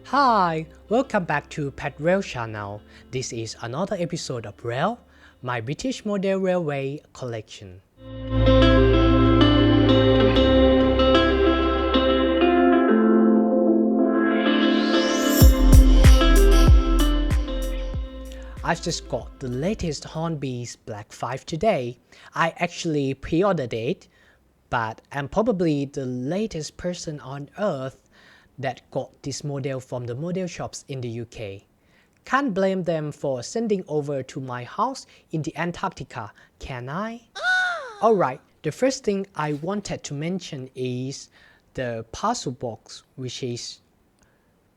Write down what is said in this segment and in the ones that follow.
Hi, welcome back to Pet Rail channel. This is another episode of Rail, my British Model Railway collection. I've just got the latest Hornby's Black 5 today. I actually pre-ordered it, but I'm probably the latest person on earth that got this model from the model shops in the UK. Can't blame them for sending over to my house in the Antarctica, can I? Alright, the first thing I wanted to mention is the parcel box, which is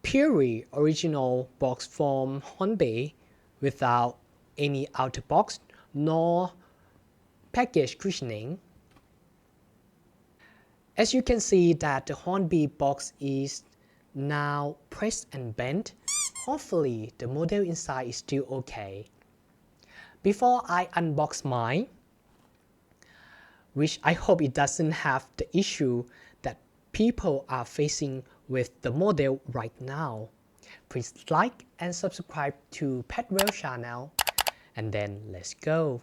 purely original box from Hornby without any outer box nor package cushioning. As you can see that the Hornby box is now pressed and bent. Hopefully the model inside is still okay. Before I unbox mine, which I hope it doesn't have the issue that people are facing with the model right now, please like and subscribe to Pet Rail channel, and then let's go.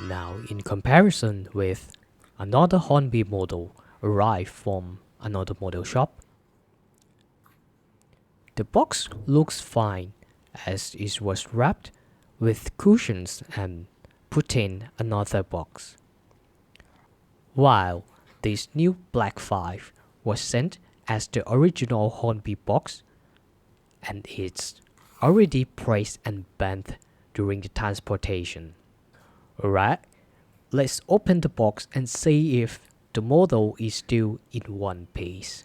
Now in comparison with another Hornby model arrived from another model shop, the box looks fine as it was wrapped with cushions and put in another box. While this new Black 5 was sent as the original Hornby box, and it's already pressed and bent during the transportation. Alright, let's open the box and see if the model is still in one piece.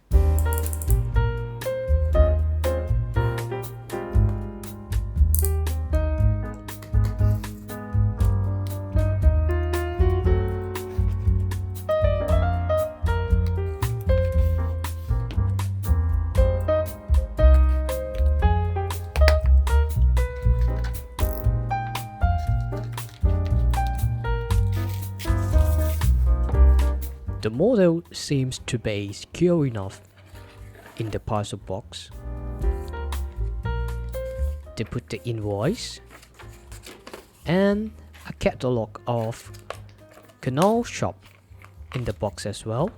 The model seems to be secure enough in the parcel box. They put the invoice and a catalog of canal shop in the box as well.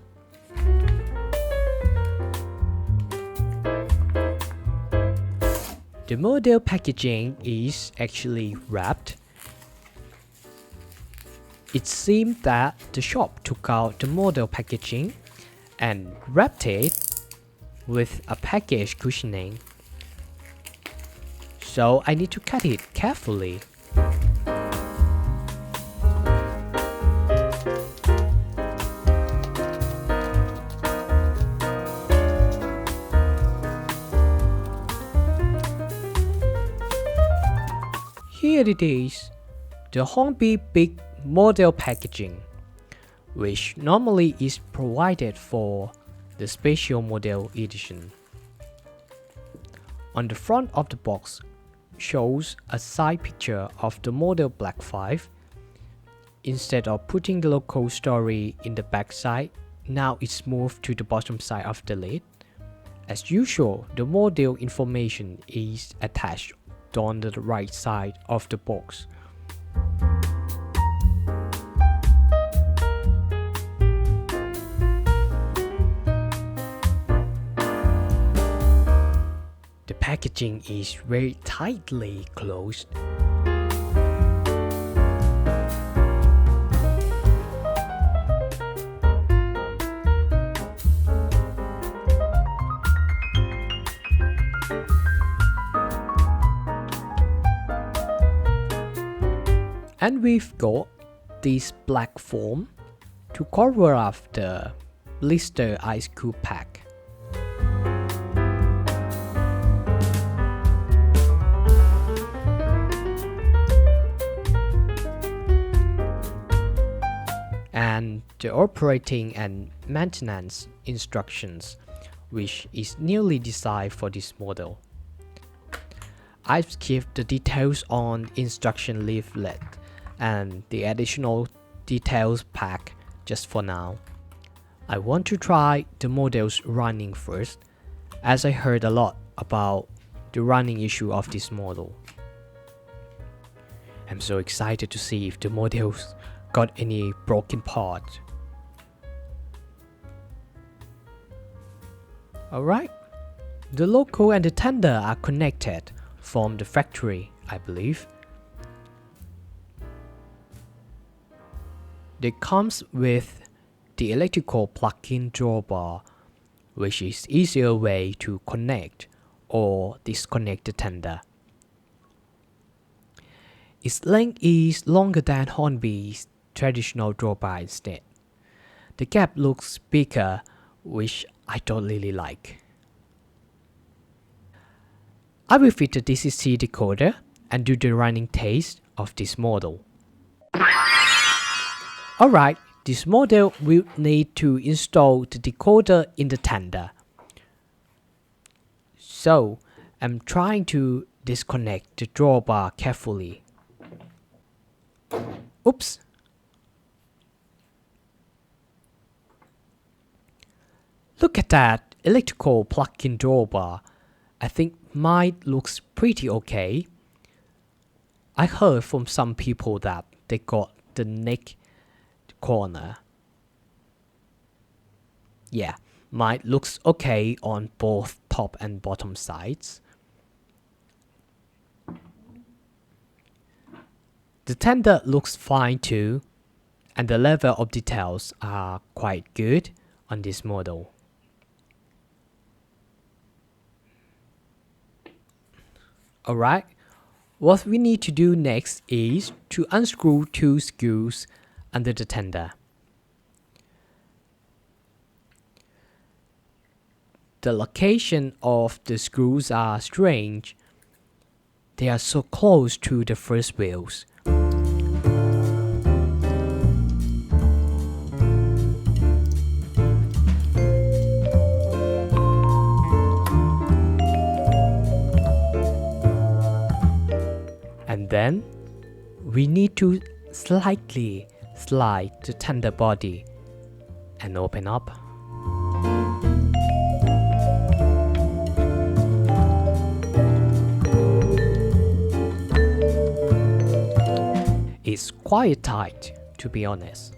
The model packaging is actually wrapped. It seemed that the shop took out the model packaging and wrapped it with a package cushioning. So I need to cut it carefully. Here it is, the Hornby Big model packaging, which normally is provided for the special model edition. On the front of the box shows a side picture of the model Black 5. Instead of putting the local story in the back side, now it's moved to the bottom side of the lid. As usual, the model information is attached on the right side of the box. The packaging is very tightly closed. And we've got this black foam to cover up the blister ice cube pack. And the operating and maintenance instructions, which is newly designed for this model. I've skipped the details on instruction leaflet and the additional details pack just for now. I want to try the models running first, as I heard a lot about the running issue of this model. I'm so excited to see if the model's got any broken parts. Alright, the loco and the tender are connected from the factory, I believe. They comes with the electrical plug-in drawbar, which is easier way to connect or disconnect the tender. Its length is longer than Hornby's traditional drawbar instead. The gap looks bigger, which I don't really like. I will fit the DCC decoder and do the running test of this model. Alright, this model will need to install the decoder in the tender. So, I'm trying to disconnect the drawbar carefully. Oops! Look at that electrical plug-in drawbar. I think mine looks pretty okay. I heard from some people that they got the neck corner. Yeah, mine looks okay on both top and bottom sides. The tender looks fine too, and the level of details are quite good on this model. Alright, what we need to do next is to unscrew two screws under the tender. The location of the screws are strange. They are so close to the first wheels. And then we need to slightly slide the tender body and open up. It's quite tight, to be honest.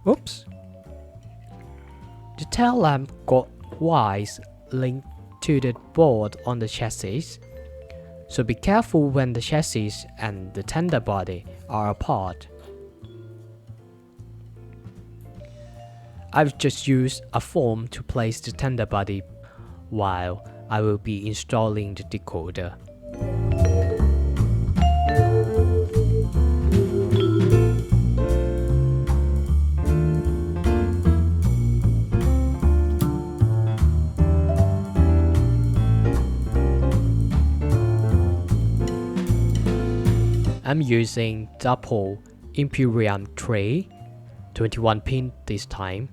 Oops. The tail lamp got wires linked to the board on the chassis, so be careful when the chassis and the tender body are apart. I've just used a foam to place the tender body while I will be installing the decoder. I'm using double Imperium tray, 21 pin this time.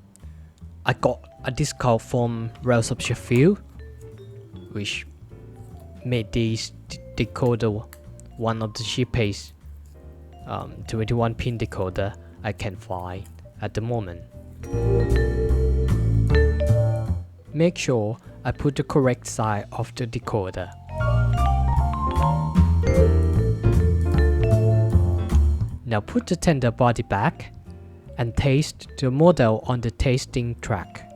I got a discount from Rails of Sheffield, which made this decoder one of the cheapest 21 pin decoder I can find at the moment. Make sure I put the correct side of the decoder. Now put the tender body back and taste the model on the tasting track.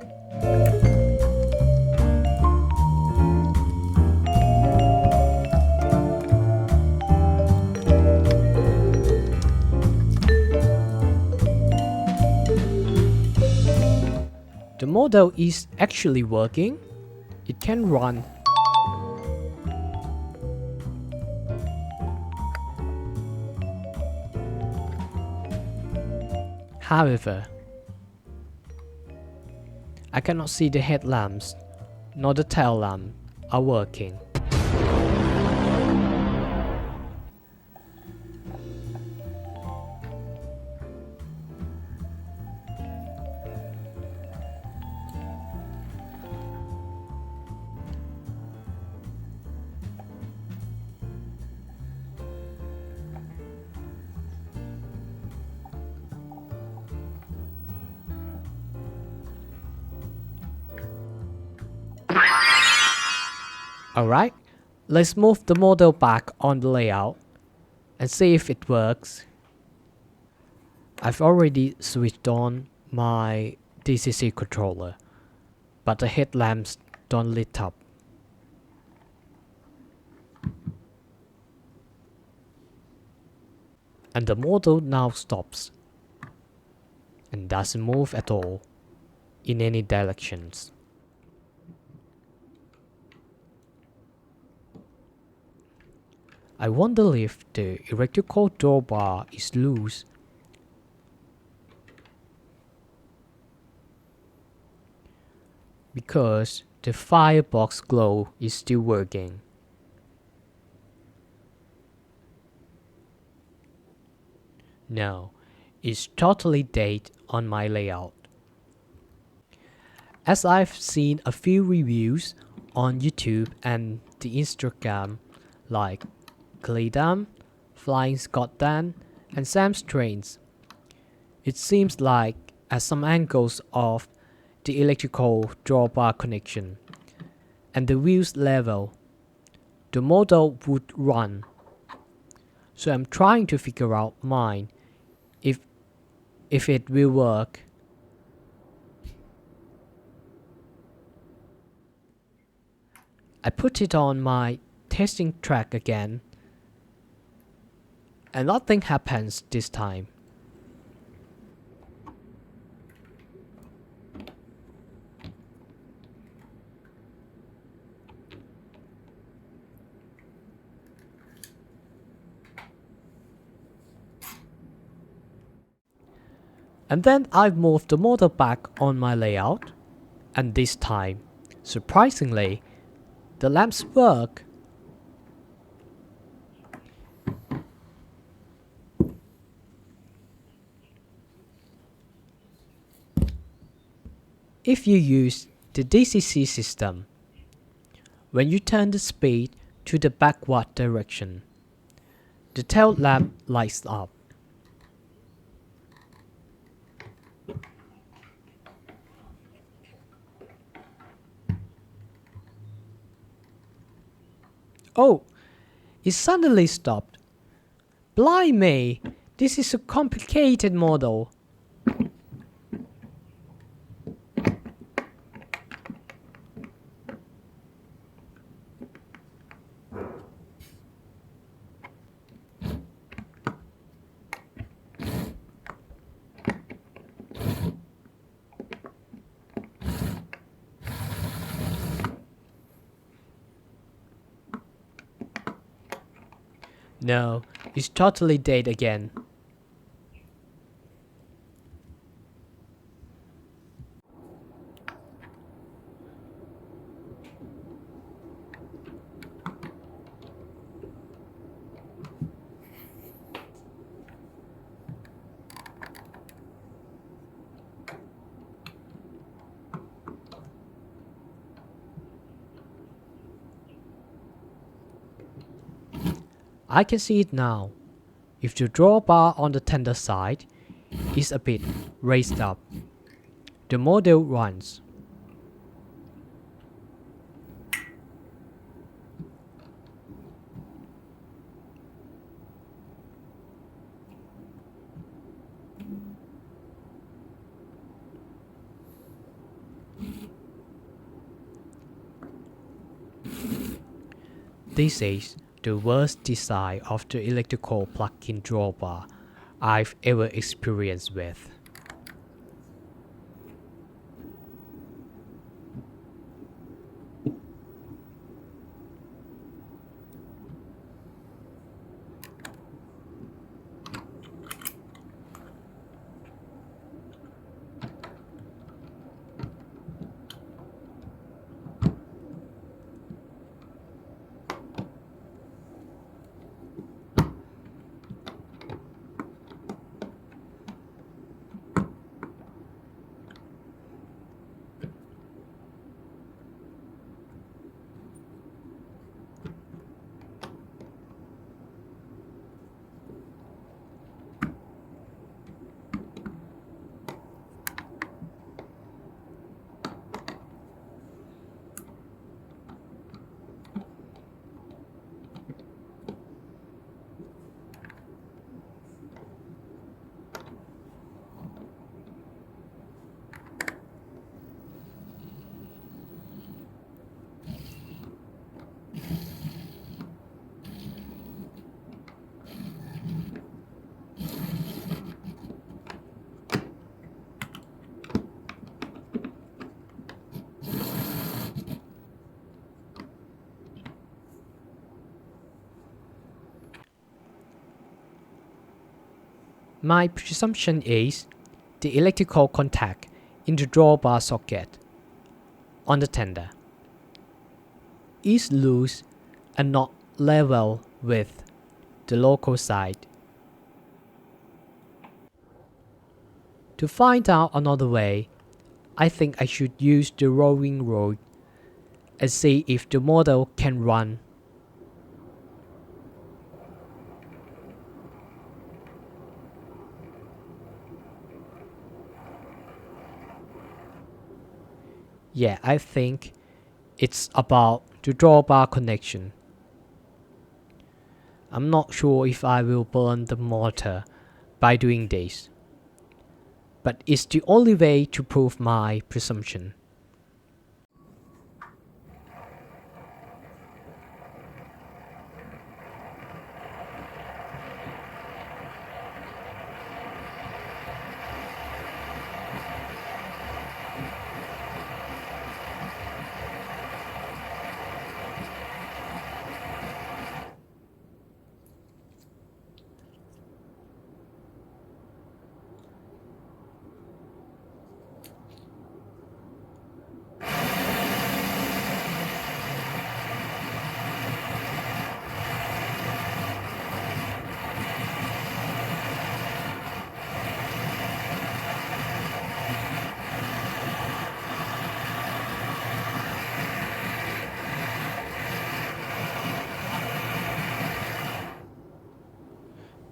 The model is actually working. It can run. However, I cannot see the headlamps nor the tail lamp are working. Alright, let's move the model back on the layout and see if it works. I've already switched on my DCC controller, but the headlamps don't lit up. And the model now stops and doesn't move at all in any directions. I wonder if the electrical drawbar is loose. Because the firebox glow is still working. No, it's totally dead on my layout. As I've seen a few reviews on YouTube and the Instagram like Gleedam, Flying Scotland, and Sam's Trains, it seems like at some angles of the electrical drawbar connection and the wheels level, the model would run. So I'm trying to figure out mine if it will work. I put it on my testing track again, and nothing happens this time. And then I've moved the model back on my layout, and this time, surprisingly, the lamps work. If you use the DCC system, when you turn the speed to the backward direction, the tail lamp lights up. Oh, it suddenly stopped. Blimey, this is a complicated model. No, it's totally dead again. I can see it now. If the drawbar on the tender side is a bit raised up, the model runs. This is the worst design of the electrical plug-in drawbar I've ever experienced with. My presumption is the electrical contact in the drawbar socket on the tender is loose and not level with the local side. To find out another way, I think I should use the rolling rod and see if the model can run. Yeah, I think it's about the drawbar connection. I'm not sure if I will burn the motor by doing this, but it's the only way to prove my presumption.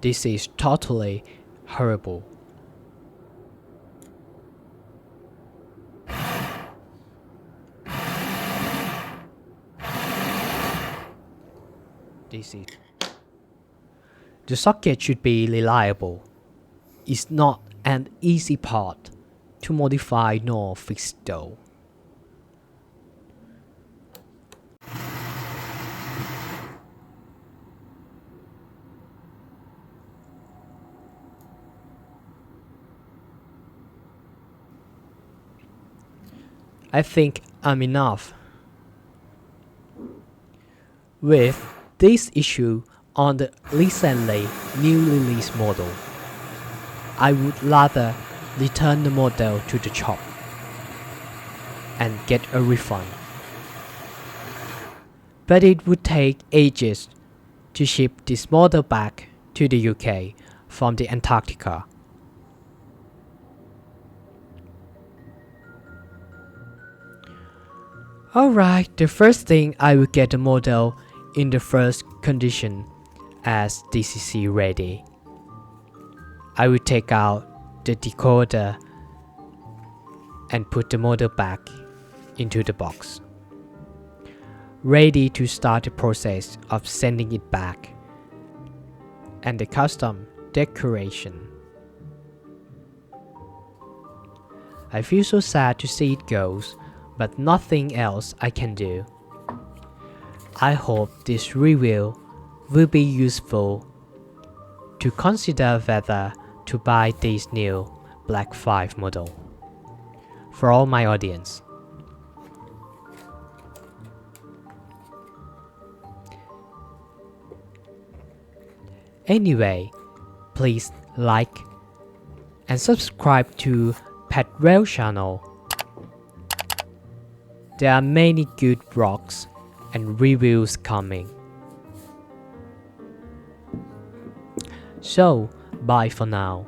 This is totally horrible. The socket should be reliable. It's not an easy part to modify nor fix though. I think I'm enough with this issue on the recently new release model. I would rather return the model to the shop and get a refund. But it would take ages to ship this model back to the UK from the Antarctica. Alright, the first thing I will get the model in the first condition as DCC ready. I will take out the decoder and put the model back into the box, ready to start the process of sending it back and the custom decoration. I feel so sad to see it goes, but nothing else I can do. I hope this review will be useful to consider whether to buy this new Black 5 model for all my audience. Anyway, please like and subscribe to Pet Rail channel. There are many good vlogs and reviews coming. So, bye for now.